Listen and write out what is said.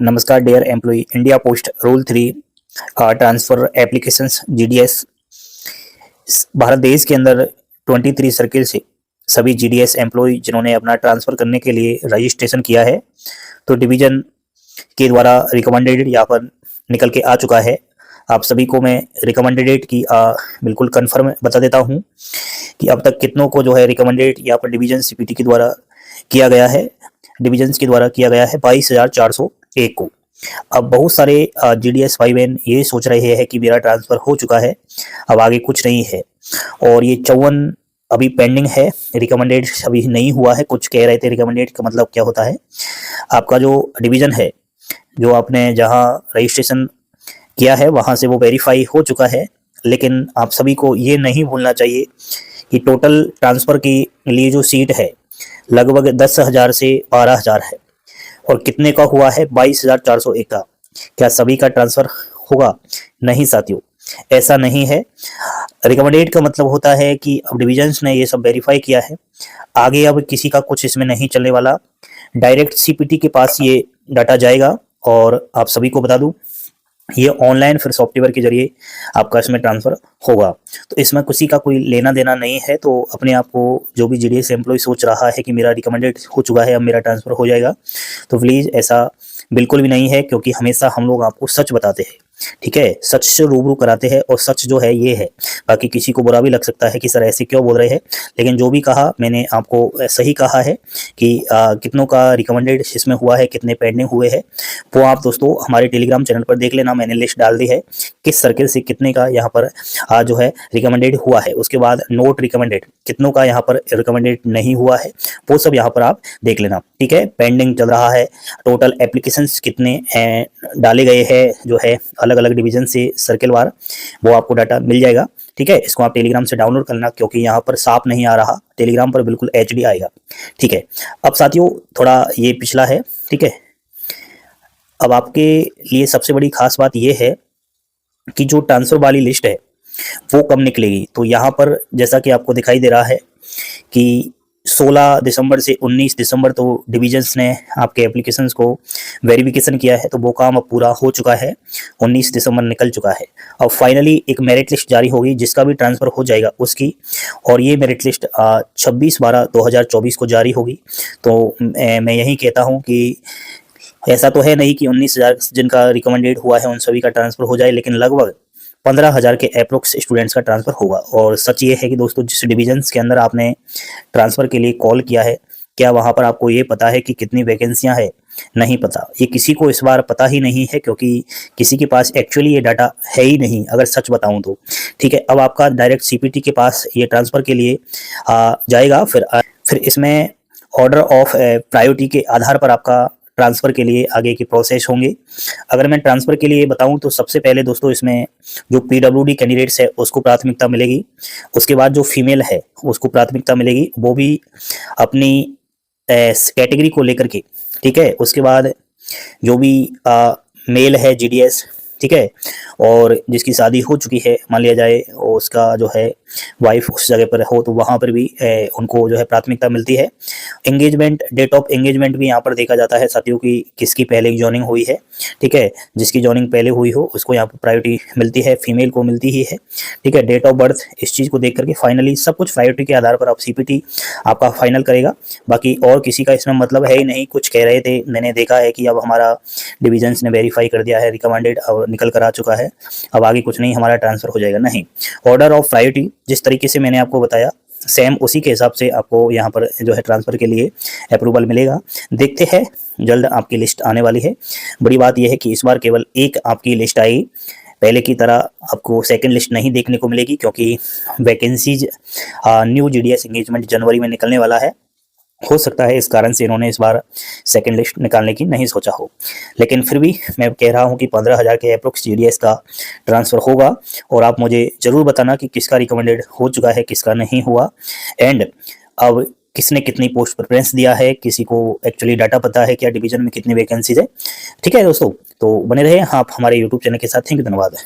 नमस्कार dear employee, India post rule 3 transfer applications GDS Bharat देश के अंदर 23 सर्किल से सभी जीडीएस एम्प्लॉय जिन्होंने अपना ट्रांसफर करने के लिए रजिस्ट्रेशन किया है तो डिवीजन के द्वारा रिकमेंडेड यहाँ पर निकल के आ चुका है। आप सभी को मैं रिकमेंडेड डेट की बिल्कुल कंफर्म बता देता हूँ कि अब तक कितनों को जो है रिकमेंडेड यहाँ पर डिवीजन सीपीटी के द्वारा किया गया है। डिवीजन के द्वारा किया गया है 22,401 को। अब बहुत सारे जीडीएस भाई बहन ये सोच रहे हैं कि मेरा ट्रांसफर हो चुका है, अब आगे कुछ नहीं है, और ये 54 अभी पेंडिंग है। रिकमेंडेड अभी नहीं हुआ है। कुछ कह रहे थे रिकमेंडेड का मतलब क्या होता है, आपका जो डिवीजन है, जो आपने जहां रजिस्ट्रेशन किया है वहां से वो वेरीफाई हो चुका है। लेकिन आप सभी को ये नहीं भूलना चाहिए कि टोटल ट्रांसफर के लिए जो सीट है लगभग 10,000 से 12,000 है, और कितने का हुआ है 22,401 का। क्या सभी का ट्रांसफर होगा? नहीं साथियों, ऐसा नहीं है। रिकमेंडेड का मतलब होता है कि अब डिविजन्स ने ये सब वेरीफाई किया है, आगे अब किसी का कुछ इसमें नहीं चलने वाला। डायरेक्ट सीपीटी के पास ये डाटा जाएगा, और आप सभी को बता दूं ये ऑनलाइन फिर सॉफ्टवेयर के जरिए आपका इसमें ट्रांसफर होगा। तो इसमें किसी का कोई लेना देना नहीं है। तो अपने आप को जो भी जीडीएस एम्प्लॉय सोच रहा है कि मेरा रिकमेंडेड हो चुका है, अब मेरा ट्रांसफर हो जाएगा, तो प्लीज़ ऐसा बिल्कुल भी नहीं है, क्योंकि हमेशा हम लोग आपको सच बताते हैं, ठीक है, सच से रूबरू कराते हैं, और सच जो है ये है। बाकी किसी को बुरा भी लग सकता है कि सर ऐसे क्यों बोल रहे हैं, लेकिन जो भी कहा मैंने आपको सही कहा है कि कितनों का रिकमेंडेड इसमें हुआ है, कितने पेंडिंग हुए हैं, वो आप दोस्तों हमारे टेलीग्राम चैनल पर देख लेना। मैंने लिस्ट डाल दी है किस सर्किल से कितने का यहाँ पर जो है रिकमेंडेड हुआ है। उसके बाद नोट रिकमेंडेड कितनों का यहाँ पर रिकमेंडेड नहीं हुआ है, वो सब यहाँ पर आप देख लेना, ठीक है। पेंडिंग चल रहा है, टोटल एप्लीकेशंस कितने डाले गए हैं जो है अलग अलग डिवीजन से सर्किल वार, वो आपको डाटा मिल जाएगा, ठीक है। इसको आप टेलीग्राम से डाउनलोड करना, क्योंकि यहाँ पर साफ नहीं आ रहा, टेलीग्राम पर बिल्कुल एचडी आएगा, ठीक है। अब साथियों थोड़ा ये पिछला है, ठीक है। अब आपके लिए सबसे बड़ी खास बात ये है कि जो ट्रांसफर वाली लिस्ट है वो कब निकलेगी। तो यहाँ पर जैसा कि आपको दिखाई दे रहा है कि 16 दिसंबर से 19 दिसंबर तो डिविजन्स ने आपके एप्लीकेशंस को वेरिफिकेशन किया है, तो वो काम अब पूरा हो चुका है। 19 दिसंबर निकल चुका है। अब फाइनली एक मेरिट लिस्ट जारी होगी जिसका भी ट्रांसफर हो जाएगा उसकी, और ये मेरिट लिस्ट 26/12/2024 को जारी होगी। तो मैं यही कहता हूँ कि ऐसा तो है नहीं कि 19,000 जिनका रिकमेंडेड हुआ है उन सभी का ट्रांसफर हो जाए, लेकिन लगभग 15,000 के अप्रोक्स स्टूडेंट्स का ट्रांसफर होगा। और सच ये है कि दोस्तों जिस डिविजन्स के अंदर आपने ट्रांसफर के लिए कॉल किया है, क्या वहाँ पर आपको ये पता है कि कितनी वैकेंसियाँ है? नहीं पता। ये किसी को इस बार पता ही नहीं है, क्योंकि किसी के पास एक्चुअली ये डाटा है ही नहीं, अगर सच बताऊं तो, ठीक है। अब आपका डायरेक्ट सीपीटी के पास ये ट्रांसफर के लिए जाएगा, फिर इसमें ऑर्डर ऑफ प्रायोरिटी के आधार पर आपका ट्रांसफर के लिए आगे की प्रोसेस होंगे। अगर मैं ट्रांसफर के लिए बताऊं तो सबसे पहले दोस्तों इसमें जो पीडब्ल्यूडी कैंडिडेट्स है उसको प्राथमिकता मिलेगी। उसके बाद जो फीमेल है उसको प्राथमिकता मिलेगी, वो भी अपनी कैटेगरी को लेकर के, ठीक है। उसके बाद जो भी मेल है जीडीएस, ठीक है, और जिसकी शादी हो चुकी है मान लिया जाए, और उसका जो है वाइफ उस जगह पर हो, तो वहाँ पर भी उनको जो है प्राथमिकता मिलती है। एंगेजमेंट, डेट ऑफ एंगेजमेंट भी यहाँ पर देखा जाता है साथियों की किसकी पहले ज्वाइनिंग हुई है, ठीक है। जिसकी ज्वाइनिंग पहले हुई हो उसको यहाँ पर प्रायोरिटी मिलती है, फीमेल को मिलती ही है, ठीक है। डेट ऑफ बर्थ, इस चीज़ को देख करके फाइनली सब कुछ प्रायोरिटी के आधार पर आप सीपीटी आपका फाइनल करेगा। बाकी और किसी का इसमें मतलब है ही नहीं। कुछ कह रहे थे, मैंने देखा है कि अब हमारा डिविजन्स ने वेरीफाई कर दिया है, रिकमेंडेड अब निकल कर आ चुका है, अब आगे कुछ नहीं, हमारा ट्रांसफर हो जाएगा। नहीं, ऑर्डर ऑफ प्रायोरिटी जिस तरीके से मैंने आपको बताया सेम उसी के हिसाब से आपको यहाँ पर जो है ट्रांसफर के लिए अप्रूवल मिलेगा। देखते हैं, जल्द आपकी लिस्ट आने वाली है। बड़ी बात यह है कि इस बार केवल एक आपकी लिस्ट आई, पहले की तरह आपको सेकंड लिस्ट नहीं देखने को मिलेगी, क्योंकि वैकेंसीज न्यू जीडीएस एंगेजमेंट जनवरी में निकलने वाला है। हो सकता है इस कारण से इन्होंने इस बार सेकंड लिस्ट निकालने की नहीं सोचा हो, लेकिन फिर भी मैं कह रहा हूं कि 15,000 के अप्रोक्स जीडीएस का ट्रांसफर होगा। और आप मुझे जरूर बताना कि किसका रिकमेंडेड हो चुका है, किसका नहीं हुआ, एंड अब किसने कितनी पोस्ट प्रेफरेंस दिया है, किसी को एक्चुअली डाटा पता है क्या डिवीजन में कितनी वैकेंसीज है, ठीक है दोस्तों। तो बने रहे आप हमारे यूट्यूब चैनल के साथ। थैंक यू, धन्यवाद।